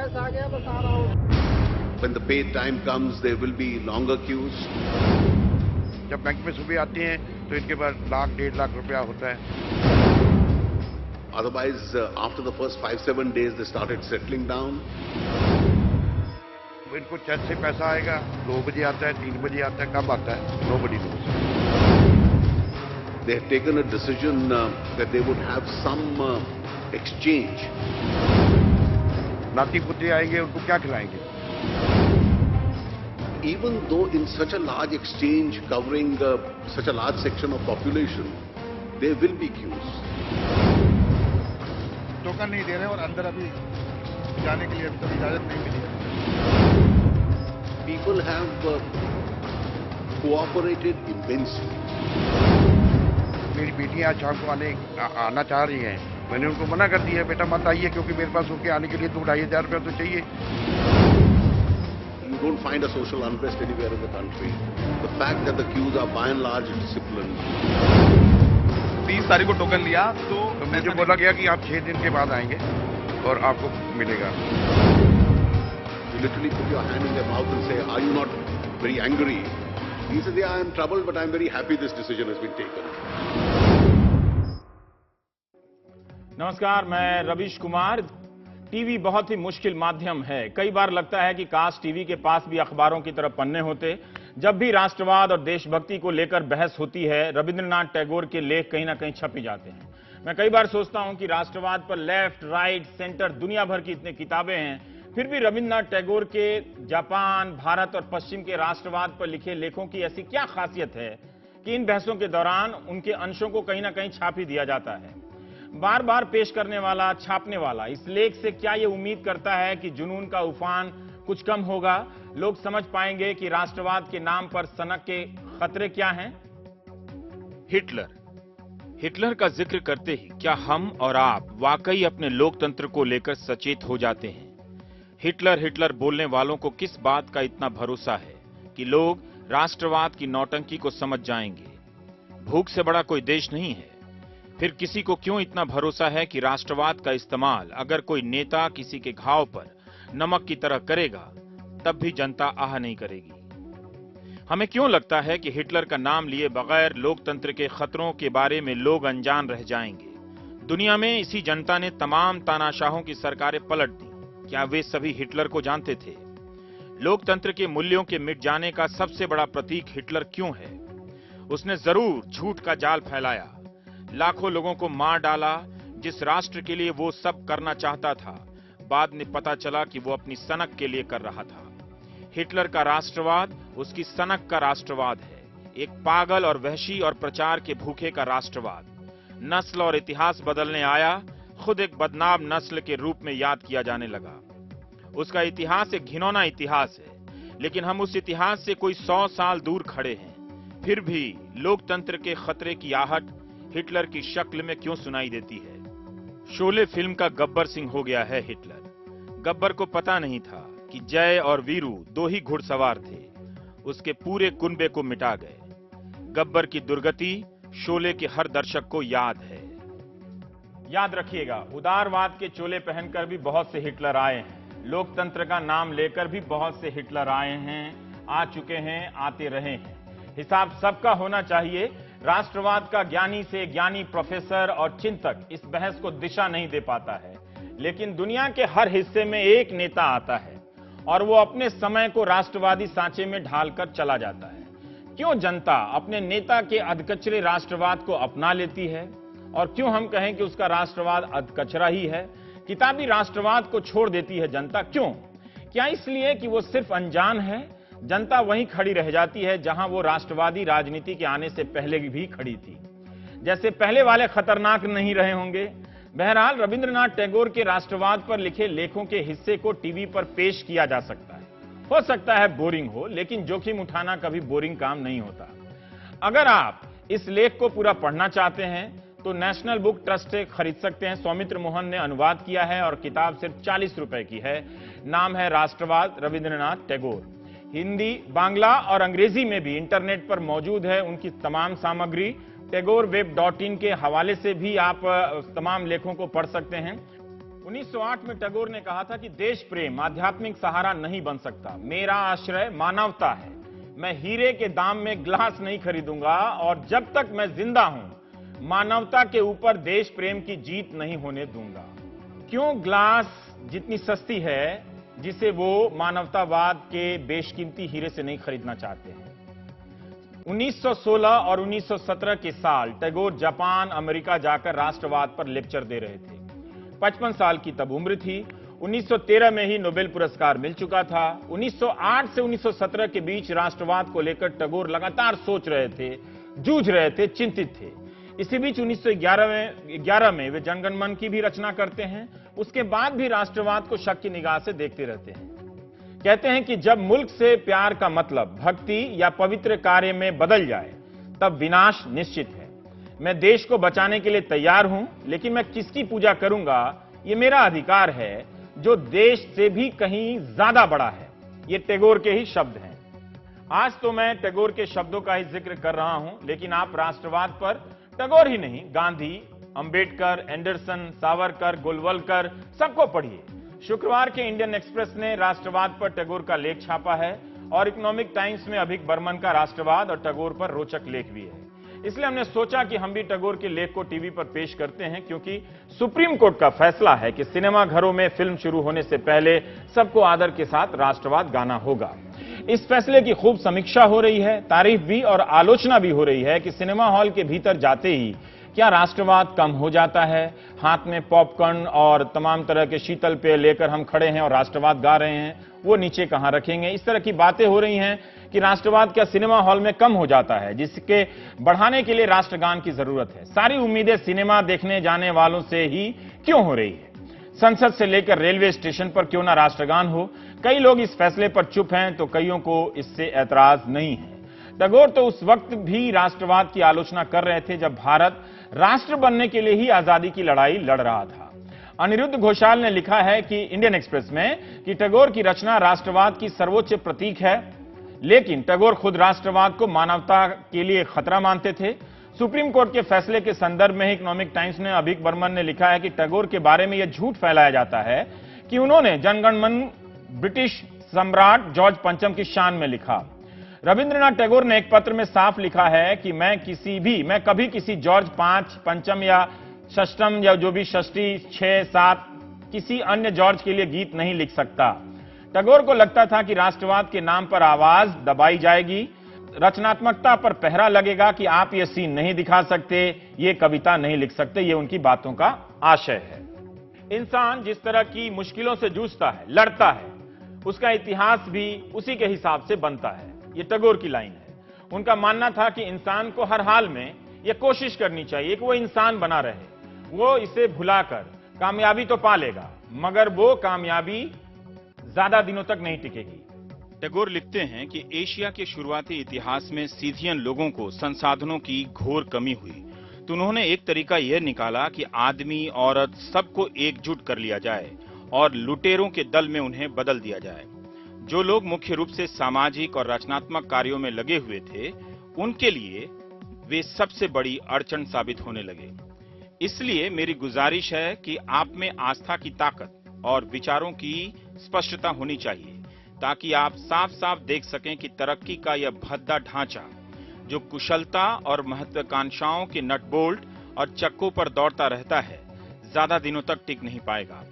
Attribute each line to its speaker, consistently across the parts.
Speaker 1: पैसा आ गया, बस आ रहा हूँ।
Speaker 2: When the pay time comes, there will be longer queues.
Speaker 3: जब बैंक में सुबह आती हैं तो इनके पास लाख 1.5 लाख रुपया होता है।
Speaker 2: Otherwise, after the first 5-7 days, they started settling down.
Speaker 3: इनको चेक से पैसा आएगा, 2 बजे आता है, 3 बजे आता है, कब आता है, nobody knows.
Speaker 2: They have taken a decision that they would have some exchange.
Speaker 3: नाती पुती आएंगे, उनको क्या खिलाएंगे?
Speaker 2: Even though in such a large exchange covering such a large section of population, there will be queues.
Speaker 3: Token नहीं दे रहे और अंदर अभी जाने के लिए अभी तक इजाजत नहीं मिली है।
Speaker 2: People have cooperated immensely.
Speaker 3: मेरी बेटियां आज शाम को आना चाह रही हैं। मैंने उनको मना कर दिया, बेटा मत आइए, क्योंकि मेरे पास होके आने के लिए 2-2.5 रुपया तो चाहिए।
Speaker 2: You don't find a social unrest anywhere in the country. The fact that the queues are by and large disciplined.
Speaker 4: 30 तारीख को टोकन लिया तो
Speaker 3: मुझे बोला गया कि आप 6 दिन के बाद आएंगे और आपको मिलेगा।
Speaker 2: You literally put your hand in their mouth and say, "Are you not very angry?" He says, "Yeah, I am troubled, but I am very happy this decision has been taken."
Speaker 5: नमस्कार, मैं Ravish Kumar. TV बहुत ही मुश्किल माध्यम है। कई बार लगता है कि काश टीवी के पास भी अखबारों की तरह पन्ने होते। जब भी राष्ट्रवाद और देशभक्ति को लेकर बहस होती है, रविंद्रनाथ टैगोर के लेख कहीं ना कहीं छप ही जाते हैं। मैं कई बार सोचता हूं कि राष्ट्रवाद पर लेफ्ट, राइट, सेंटर, दुनिया भर की इतनी किताबें हैं, फिर भी रविंद्रनाथ टैगोर के जापान, भारत और पश्चिम के राष्ट्रवाद पर लिखे लेखों की ऐसी क्या खासियत है कि इन बहसों के दौरान उनके अंशों को कहीं ना कहीं छाप ही दिया जाता है। बार बार पेश करने वाला, छापने वाला इस लेख से क्या ये उम्मीद करता है कि जुनून का उफान कुछ कम होगा, लोग समझ पाएंगे कि राष्ट्रवाद के नाम पर सनक के खतरे क्या हैं?
Speaker 6: हिटलर का जिक्र करते ही क्या हम और आप वाकई अपने लोकतंत्र को लेकर सचेत हो जाते हैं? हिटलर बोलने वालों को किस बात का इतना भरोसा है कि लोग राष्ट्रवाद की नौटंकी को समझ जाएंगे? भूख से बड़ा कोई देश नहीं है। फिर किसी को क्यों इतना भरोसा है कि राष्ट्रवाद का इस्तेमाल अगर कोई नेता किसी के घाव पर नमक की तरह करेगा, तब भी जनता आह नहीं करेगी? हमें क्यों लगता है कि हिटलर का नाम लिए बगैर लोकतंत्र के खतरों के बारे में लोग अनजान रह जाएंगे? दुनिया में इसी जनता ने तमाम तानाशाहों की सरकारें पलट दी। क्या वे सभी हिटलर को जानते थे? लोकतंत्र के मूल्यों के मिट जाने का सबसे बड़ा प्रतीक हिटलर क्यों है? उसने जरूर झूठ का जाल फैलाया, लाखों लोगों को मार डाला, जिस राष्ट्र के लिए वो सब करना चाहता था। बाद में पता चला कि वो अपनी सनक के लिए कर रहा था। हिटलर का राष्ट्रवाद उसकी सनक का राष्ट्रवाद है, एक पागल और वहशी और प्रचार के भूखे का राष्ट्रवाद। नस्ल और इतिहास बदलने आया, खुद एक बदनाम नस्ल के रूप में याद किया जाने लगा। उसका इतिहास एक घिनौना इतिहास है, लेकिन हम उस इतिहास से कोई 100 साल दूर खड़े हैं। फिर भी लोकतंत्र के खतरे की आहट हिटलर की शक्ल में क्यों सुनाई देती है? शोले फिल्म का गब्बर सिंह हो गया है हिटलर। गब्बर को पता नहीं था कि जय और वीरू 2 ही घुड़सवार थे, उसके पूरे कुनबे को मिटा गए। गब्बर की दुर्गति शोले के हर दर्शक को याद है।
Speaker 5: याद रखिएगा, उदारवाद के चोले पहनकर भी बहुत से हिटलर आए हैं, लोकतंत्र का नाम लेकर भी बहुत से हिटलर आए हैं, आ चुके हैं, आते रहे हैं। हिसाब सबका होना चाहिए। राष्ट्रवाद का ज्ञानी से ज्ञानी प्रोफेसर और चिंतक इस बहस को दिशा नहीं दे पाता है, लेकिन दुनिया के हर हिस्से में एक नेता आता है और वो अपने समय को राष्ट्रवादी सांचे में ढालकर चला जाता है। क्यों जनता अपने नेता के अधकचरे राष्ट्रवाद को अपना लेती है और क्यों हम कहें कि उसका राष्ट्रवाद अधकचरा ही है? किताबी राष्ट्रवाद को छोड़ देती है जनता, क्यों? क्या इसलिए कि वो सिर्फ अनजान है? जनता वहीं खड़ी रह जाती है जहां वो राष्ट्रवादी राजनीति के आने से पहले भी खड़ी थी। जैसे पहले वाले खतरनाक नहीं रहे होंगे। बहरहाल, रविंद्रनाथ टैगोर के राष्ट्रवाद पर लिखे लेखों के हिस्से को टीवी पर पेश किया जा सकता है। हो सकता है बोरिंग हो, लेकिन जोखिम उठाना कभी बोरिंग काम नहीं होता। अगर आप इस लेख को पूरा पढ़ना चाहते हैं तो नेशनल बुक ट्रस्ट से खरीद सकते हैं। सौमित्र मोहन ने अनुवाद किया है और किताब सिर्फ 40 रुपए की है। नाम है राष्ट्रवाद, रविंद्रनाथ टैगोर। हिंदी, बांग्ला और अंग्रेजी में भी इंटरनेट पर मौजूद है उनकी तमाम सामग्री। टैगोरweb.in के हवाले से भी आप तमाम लेखों को पढ़ सकते हैं। 1908 में टैगोर ने कहा था कि देश प्रेम आध्यात्मिक सहारा नहीं बन सकता, मेरा आश्रय मानवता है। मैं हीरे के दाम में ग्लास नहीं खरीदूंगा और जब तक मैं जिंदा हूं मानवता के ऊपर देश प्रेम की जीत नहीं होने दूंगा। क्यों ग्लास जितनी सस्ती है जिसे वो मानवतावाद के बेशकीमती हीरे से नहीं खरीदना चाहते हैं। 1916 और 1917 के साल टैगोर जापान अमेरिका जाकर राष्ट्रवाद पर लेक्चर दे रहे थे। 55 साल की तब उम्र थी। 1913 में ही नोबेल पुरस्कार मिल चुका था। 1908 से 1917 के बीच राष्ट्रवाद को लेकर टैगोर लगातार सोच रहे थे, जूझ रहे थे, चिंतित थे। इसी बीच 1911 में वे जनगण मन की भी रचना करते हैं। उसके बाद भी राष्ट्रवाद को शक की निगाह से देखते रहते हैं। कहते हैं कि जब मुल्क से प्यार का मतलब भक्ति या पवित्र कार्य में बदल जाए तब विनाश निश्चित है। मैं देश को बचाने के लिए तैयार हूं, लेकिन मैं किसकी पूजा करूंगा ये मेरा अधिकार है जो देश से भी कहीं ज्यादा बड़ा है। ये टैगोर के ही शब्द हैं। आज तो मैं टैगोर के शब्दों का ही जिक्र कर रहा हूं, लेकिन आप राष्ट्रवाद पर टैगोर ही नहीं, गांधी, अंबेडकर, एंडरसन, सावरकर, गोलवलकर सबको पढ़िए। शुक्रवार के इंडियन एक्सप्रेस ने राष्ट्रवाद पर टैगोर का लेख छापा है और इकोनॉमिक टाइम्स में अभिक बर्मन का राष्ट्रवाद और टैगोर पर रोचक लेख भी है। इसलिए हमने सोचा कि हम भी टैगोर के लेख को टीवी पर पेश करते हैं, क्योंकि सुप्रीम कोर्ट का फैसला है कि सिनेमा घरों में फिल्म शुरू होने से पहले सबको आदर के साथ राष्ट्रवाद गाना होगा। इस फैसले की खूब समीक्षा हो रही है, तारीफ भी और आलोचना भी हो रही है कि सिनेमा हॉल के भीतर जाते ही क्या राष्ट्रवाद कम हो जाता है? हाथ में पॉपकॉर्न और तमाम तरह के शीतल पेय लेकर हम खड़े हैं और राष्ट्रवाद गा रहे हैं, वो नीचे कहां रखेंगे? इस तरह की बातें हो रही हैं कि राष्ट्रवाद क्या सिनेमा हॉल में कम हो जाता है, जिसके बढ़ाने के लिए राष्ट्रगान की जरूरत है। सारी उम्मीदें सिनेमा देखने जाने वालों से ही क्यों हो रही है? संसद से लेकर रेलवे स्टेशन पर क्यों ना राष्ट्रगान हो? कई लोग इस फैसले पर चुप हैं तो कईयों को इससे ऐतराज नहीं है। टैगोर तो उस वक्त भी राष्ट्रवाद की आलोचना कर रहे थे जब भारत राष्ट्र बनने के लिए ही आजादी की लड़ाई लड़ रहा था। अनिरुद्ध घोषाल ने लिखा है कि इंडियन एक्सप्रेस में कि टैगोर की रचना राष्ट्रवाद की सर्वोच्च प्रतीक है, लेकिन टैगोर खुद राष्ट्रवाद को मानवता के लिए खतरा मानते थे। सुप्रीम कोर्ट के फैसले के संदर्भ में इकोनॉमिक टाइम्स ने अभिक बर्मन ने लिखा है कि टैगोर के बारे में यह झूठ फैलाया जाता है कि उन्होंने जनगण मन ब्रिटिश सम्राट जॉर्ज पंचम की शान में लिखा। रविंद्रनाथ टैगोर ने एक पत्र में साफ लिखा है कि मैं कभी किसी जॉर्ज पंचम या षष्टम या जो भी षष्ठी 6, 7 किसी अन्य जॉर्ज के लिए गीत नहीं लिख सकता। टैगोर को लगता था कि राष्ट्रवाद के नाम पर आवाज दबाई जाएगी, रचनात्मकता पर पहरा लगेगा कि आप ये सीन नहीं दिखा सकते, ये कविता नहीं लिख सकते। ये उनकी बातों का आशय है। इंसान जिस तरह की मुश्किलों से जूझता है, लड़ता है, उसका इतिहास भी उसी के हिसाब से बनता है। ये टैगोर की लाइन है। उनका मानना था कि इंसान को हर हाल में यह कोशिश करनी चाहिए कि वो इंसान बना रहे। वो इसे भुलाकर कामयाबी तो पा लेगा, मगर वो कामयाबी ज्यादा दिनों तक नहीं टिकेगी।
Speaker 6: टैगोर लिखते हैं कि एशिया के शुरुआती इतिहास में सीथियन लोगों को संसाधनों की घोर कमी हुई, तो उन्होंने एक तरीका यह निकाला कि आदमी औरत सबको एकजुट कर लिया जाए और लुटेरों के दल में उन्हें बदल दिया जाए। जो लोग मुख्य रूप से सामाजिक और रचनात्मक कार्यों में लगे हुए थे, उनके लिए वे सबसे बड़ी अड़चन साबित होने लगे। इसलिए मेरी गुजारिश है कि आप में आस्था की ताकत और विचारों की स्पष्टता होनी चाहिए, ताकि आप साफ साफ देख सकें कि तरक्की का यह भद्दा ढांचा, जो कुशलता और महत्वाकांक्षाओं के नटबोल्ट और चक्कों पर दौड़ता रहता है, ज्यादा दिनों तक टिक नहीं पाएगा।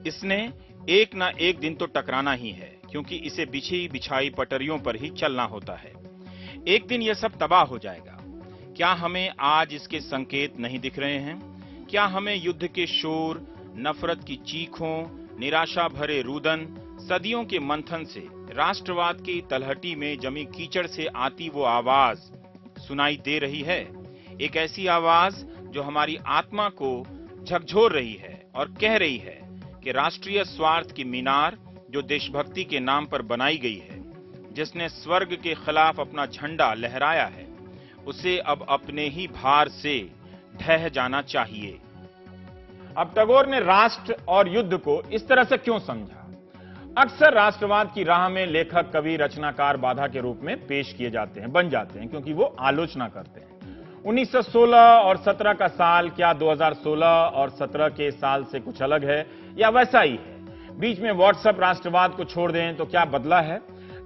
Speaker 6: इसने एक ना एक दिन तो टकराना ही है, क्योंकि इसे बिछी बिछाई पटरियों पर ही चलना होता है। एक दिन यह सब तबाह हो जाएगा। क्या हमें आज इसके संकेत नहीं दिख रहे हैं? क्या हमें युद्ध के शोर, नफरत की चीखों, निराशा भरे रुदन, सदियों के मंथन से, राष्ट्रवाद की तलहटी में जमी कीचड़ से आती वो आवाज सुनाई दे रही है? एक ऐसी आवाज जो हमारी आत्मा को झकझोर रही है और कह रही है कि राष्ट्रीय स्वार्थ की मीनार जो देशभक्ति के नाम पर बनाई गई है, जिसने स्वर्ग के खिलाफ अपना झंडा लहराया है, उसे अब अपने ही भार से ढह जाना चाहिए।
Speaker 5: अब टैगोर ने राष्ट्र और युद्ध को इस तरह से क्यों समझा? अक्सर राष्ट्रवाद की राह में लेखक, कवि, रचनाकार बाधा के रूप में पेश किए जाते हैं, बन जाते हैं, क्योंकि वो आलोचना करते हैं। 1916 और 17 का साल क्या 2016 और 17 के साल से कुछ अलग है या वैसा ही है? बीच में व्हाट्सएप राष्ट्रवाद को छोड़ दें तो क्या बदला है?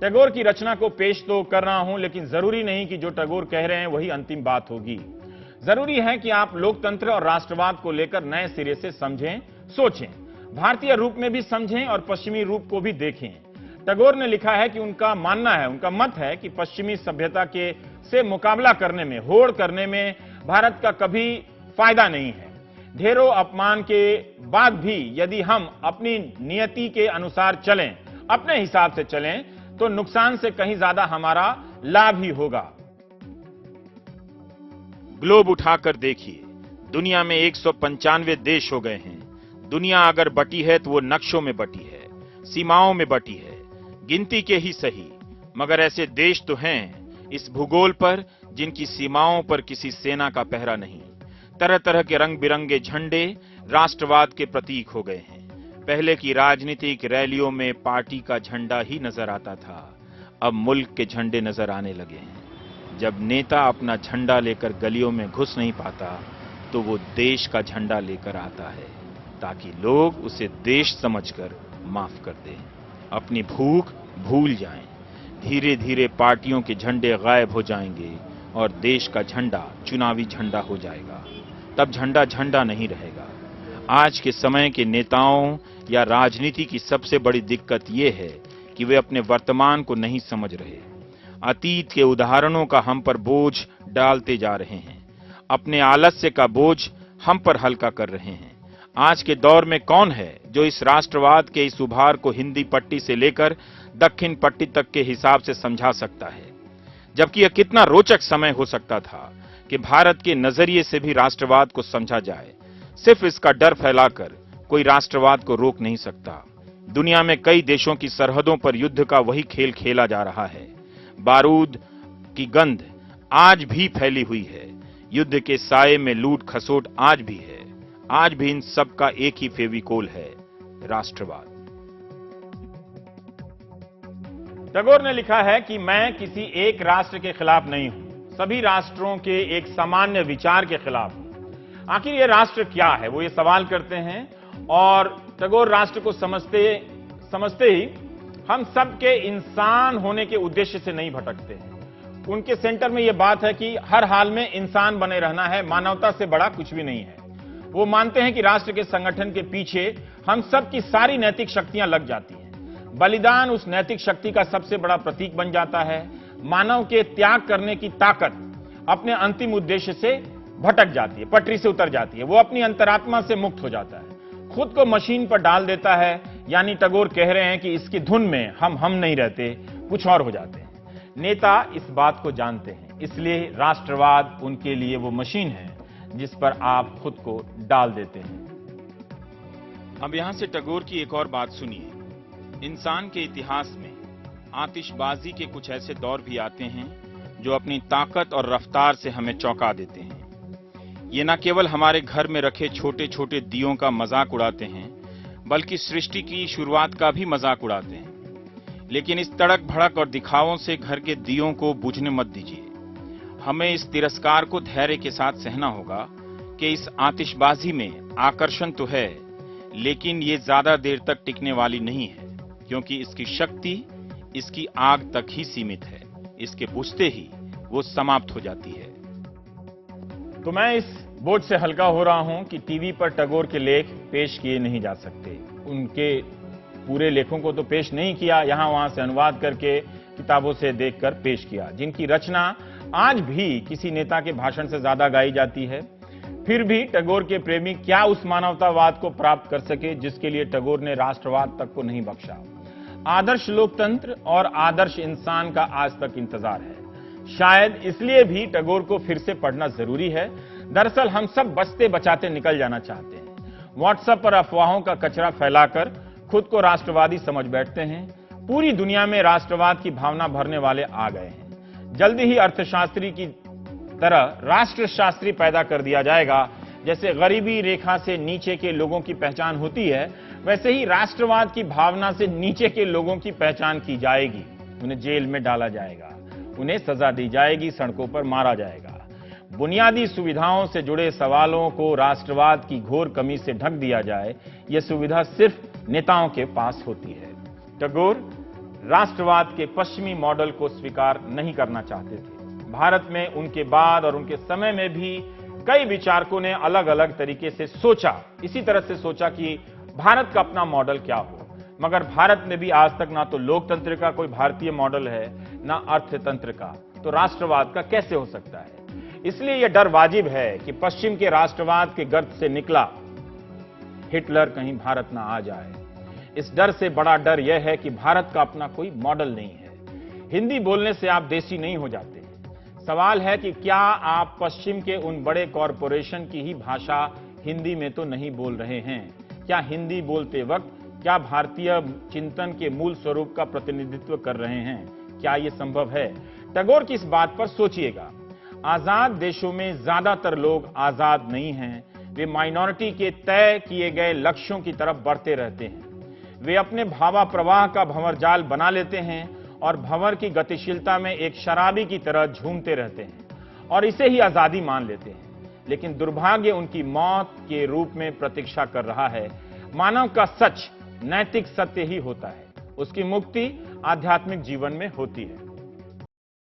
Speaker 5: टैगोर की रचना को पेश तो कर रहा हूं, लेकिन जरूरी नहीं कि जो टैगोर कह रहे हैं वही अंतिम बात होगी। जरूरी है कि आप लोकतंत्र और राष्ट्रवाद को लेकर नए सिरे से समझें, सोचें, भारतीय रूप में भी समझें और पश्चिमी रूप को भी देखें। टैगोर ने लिखा है कि उनका मानना है, उनका मत है कि पश्चिमी सभ्यता के से मुकाबला करने में, होड़ करने में भारत का कभी फायदा नहीं है। ढेरों अपमान के बाद भी यदि हम अपनी नियति के अनुसार चलें, अपने हिसाब से चलें, तो नुकसान से कहीं ज्यादा हमारा लाभ ही होगा।
Speaker 6: ग्लोब उठाकर देखिए, दुनिया में 195 देश हो गए हैं। दुनिया अगर बटी है तो वो नक्शों में बटी है, सीमाओं में बटी है, गिनती के ही सही, मगर ऐसे देश तो हैं इस भूगोल पर जिनकी सीमाओं पर किसी सेना का पहरा नहीं। तरह तरह के रंग बिरंगे झंडे राष्ट्रवाद के प्रतीक हो गए हैं। पहले की राजनीतिक रैलियों में पार्टी का झंडा ही नजर आता था, अब मुल्क के झंडे नजर आने लगे हैं। जब नेता अपना झंडा लेकर गलियों में घुस नहीं पाता तो वो देश का झंडा लेकर आता है, ताकि लोग उसे देश समझकर माफ कर दें, अपनी भूख भूल जाएं। धीरे धीरे पार्टियों के झंडे गायब हो जाएंगे और देश का झंडा चुनावी झंडा हो जाएगा। तब झंडा झंडा नहीं रहेगा। आज के समय के नेताओं या राजनीति की सबसे बड़ी दिक्कत यह है कि वे अपने वर्तमान को नहीं समझ रहे। अतीत के उदाहरणों का हम पर बोझ डालते जा रहे हैं, अपने आलस्य का बोझ हम पर हल्का कर रहे हैं। आज के दौर में कौन है जो इस राष्ट्रवाद के इस उभार को हिंदी पट्टी से लेकर दक्षिण पट्टी तक के हिसाब से समझा सकता है? जबकि यह कितना रोचक समय हो सकता था कि भारत के नजरिए से भी राष्ट्रवाद को समझा जाए। सिर्फ इसका डर फैलाकर कोई राष्ट्रवाद को रोक नहीं सकता। दुनिया में कई देशों की सरहदों पर युद्ध का वही खेल खेला जा रहा है। बारूद की गंध आज भी फैली हुई है। युद्ध के साये में लूट खसोट आज भी है। आज भी इन सब का एक ही फेविकोल है, राष्ट्रवाद।
Speaker 5: टैगोर ने लिखा है कि मैं किसी एक राष्ट्र के खिलाफ नहीं हूं, सभी राष्ट्रों के एक सामान्य विचार के खिलाफ हूं। आखिर यह राष्ट्र क्या है, वो ये सवाल करते हैं। और टैगोर राष्ट्र को समझते ही हम सबके इंसान होने के उद्देश्य से नहीं भटकते हैं। उनके सेंटर में यह बात है कि हर हाल में इंसान बने रहना है, मानवता से बड़ा कुछ भी नहीं है। वो मानते हैं कि राष्ट्र के संगठन के पीछे हम सब की सारी नैतिक शक्तियां लग जाती हैं। बलिदान उस नैतिक शक्ति का सबसे बड़ा प्रतीक बन जाता है। मानव के त्याग करने की ताकत अपने अंतिम उद्देश्य से भटक जाती है, पटरी से उतर जाती है। वो अपनी अंतरात्मा से मुक्त हो जाता है, खुद को मशीन पर डाल देता है। यानी टैगोर कह रहे हैं कि इसकी धुन में हम नहीं रहते, कुछ और हो जाते हैं। नेता इस बात को जानते हैं, इसलिए राष्ट्रवाद उनके लिए वो मशीन है जिस पर आप खुद को डाल देते हैं।
Speaker 6: अब यहां से टैगोर की एक और बात सुनिए। इंसान के इतिहास में आतिशबाजी के कुछ ऐसे दौर भी आते हैं जो अपनी ताकत और रफ्तार से हमें चौंका देते हैं। ये न केवल हमारे घर में रखे छोटे छोटे दियों का मजाक उड़ाते हैं, बल्कि सृष्टि की शुरुआत का भी मजाक उड़ाते हैं। लेकिन इस तड़क भड़क और दिखावों से घर के दियों को बुझने मत दीजिए। हमें इस तिरस्कार को धैर्य के साथ सहना होगा कि इस आतिशबाजी में आकर्षण तो है, लेकिन ये ज्यादा देर तक टिकने वाली नहीं है, क्योंकि इसकी शक्ति इसकी आग तक ही सीमित है। इसके बुझते ही वो समाप्त हो जाती है।
Speaker 5: तो मैं इस बोझ से हल्का हो रहा हूं कि टीवी पर टैगोर के लेख पेश किए नहीं जा सकते। उनके पूरे लेखों को तो पेश नहीं किया, यहां वहां से अनुवाद करके किताबों से देखकर पेश किया, जिनकी रचना आज भी किसी नेता के भाषण से ज्यादा गाई जाती है। फिर भी टैगोर के प्रेमी क्या उस मानवतावाद को प्राप्त कर सके जिसके लिए टैगोर ने राष्ट्रवाद तक को नहीं बख्शा। आदर्श लोकतंत्र और आदर्श इंसान का आज तक इंतजार है। शायद इसलिए भी टैगोर को फिर से पढ़ना जरूरी है। दरअसल हम सब बचते बचाते निकल जाना चाहते हैं। व्हाट्सएप पर अफवाहों का कचरा फैलाकर खुद को राष्ट्रवादी समझ बैठते हैं। पूरी दुनिया में राष्ट्रवाद की भावना भरने वाले आ गए हैं। जल्दी ही अर्थशास्त्री की तरह राष्ट्रशास्त्री पैदा कर दिया जाएगा। जैसे गरीबी रेखा से नीचे के लोगों की पहचान होती है, वैसे ही राष्ट्रवाद की भावना से नीचे के लोगों की पहचान की जाएगी। उन्हें जेल में डाला जाएगा, उन्हें सजा दी जाएगी, सड़कों पर मारा जाएगा। बुनियादी सुविधाओं से जुड़े सवालों को राष्ट्रवाद की घोर कमी से ढक दिया जाए, यह सुविधा सिर्फ नेताओं के पास होती है। टैगोर राष्ट्रवाद के पश्चिमी मॉडल को स्वीकार नहीं करना चाहते थे। भारत में उनके बाद और उनके समय में भी कई विचारकों ने अलग अलग तरीके से सोचा, इसी तरह से सोचा कि भारत का अपना मॉडल क्या हो, मगर भारत में भी आज तक ना तो लोकतंत्र का कोई भारतीय मॉडल है, ना अर्थतंत्र का, तो राष्ट्रवाद का कैसे हो सकता है। इसलिए यह डर वाजिब है कि पश्चिम के राष्ट्रवाद के गर्त से निकला हिटलर कहीं भारत ना आ जाए। इस डर से बड़ा डर यह है कि भारत का अपना कोई मॉडल नहीं है। हिंदी बोलने से आप देसी नहीं हो जाते। सवाल है कि क्या आप पश्चिम के उन बड़े कॉरपोरेशन की ही भाषा हिंदी में तो नहीं बोल रहे हैं? क्या हिंदी बोलते वक्त क्या भारतीय चिंतन के मूल स्वरूप का प्रतिनिधित्व कर रहे हैं? क्या यह संभव है? टैगोर की इस बात पर सोचिएगा। आजाद देशों में ज्यादातर लोग आजाद नहीं हैं। वे माइनॉरिटी के तय किए गए लक्ष्यों की तरफ बढ़ते रहते हैं। वे अपने भावा प्रवाह का भंवरजाल बना लेते हैं और भंवर की गतिशीलता में एक शराबी की तरह झूमते रहते हैं और इसे ही आजादी मान लेते हैं। लेकिन दुर्भाग्य उनकी मौत के रूप में प्रतीक्षा कर रहा है। मानव का सच नैतिक सत्य ही होता है। उसकी मुक्ति आध्यात्मिक जीवन में होती है।